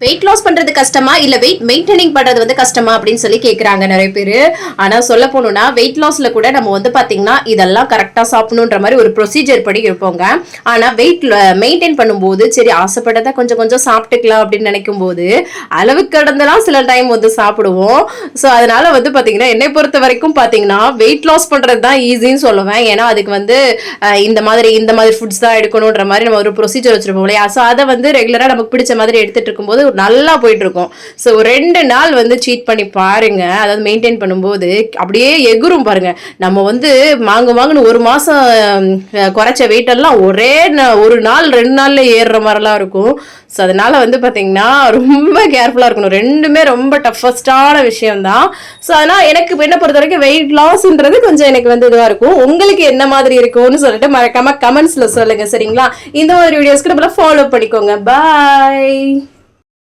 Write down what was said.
Weight loss பண்றது கஷ்டமா இல்ல வெயிட் மெயின்டைனிங் பண்றது வந்து கஷ்டமா அப்படின்னு சொல்லி கேக்குறாங்க நிறைய பேரு. ஆனா சொல்ல போனோம்னா வெயிட் லாஸ்ல கூட நம்ம வந்து பாத்தீங்கன்னா இதெல்லாம் கரெக்டா சாப்பிடணுன்ற மாதிரி ஒரு ப்ரொசீஜர் படி இருப்போங்க. ஆனா வெயிட் மெயின்டைன் பண்ணும்போது சரி ஆசைப்பட்டதை கொஞ்சம் கொஞ்சம் சாப்பிட்டுக்கலாம் அப்படின்னு நினைக்கும் போது அளவுக்கு கடந்தெல்லாம் சில டைம் வந்து சாப்பிடுவோம். ஸோ அதனால வந்து பாத்தீங்கன்னா என்னை பொறுத்த வரைக்கும் பாத்தீங்கன்னா வெயிட் லாஸ் பண்றது தான் ஈஸின்னு சொல்லுவேன். ஏன்னா அதுக்கு வந்து இந்த மாதிரி ஃபுட்ஸ் தான் எடுக்கணுன்ற மாதிரி நம்ம ஒரு ப்ரொசீஜர் வச்சிருப்போம் இல்லையா. ஸோ அதை வந்து ரெகுலரா நமக்கு பிடிச்ச மாதிரி எடுத்துட்டு இருக்கும்போது நல்லா போயிட்டு இருக்கும். ஸோ 2 நாள் வந்து சீட் பண்ணி பாருங்க. அதாவது மெயின்டைன் பண்ணும்போது அப்படியே எகுரும் பாருங்க. நம்ம வந்து வாங்குன்னு 1 மாசம் குறைச்ச வெயிட் எல்லாம் ஒரு நாள் 2 நாள்ல ஏறுற மாதிரிலாம் இருக்கும். ஸோ அதனால வந்து பார்த்தீங்கன்னா ரொம்ப கேர்ஃபுல்லாக இருக்கணும். 2மே ரொம்ப டஃபஸ்டான விஷயம் தான். ஸோ அதனால் எனக்கு என்ன பொறுத்த வரைக்கும் வெயிட் லாஸ்ன்றது கொஞ்சம் எனக்கு வந்து இதுவாக இருக்கும். உங்களுக்கு என்ன மாதிரி இருக்கும்னு சொல்லிட்டு மறக்காம கமெண்ட்ஸில் சொல்லுங்க. சரிங்களா? இந்த மாதிரி வீடியோஸ்க்கு நம்மள ஃபாலோ பண்ணிக்கோங்க. பாய்.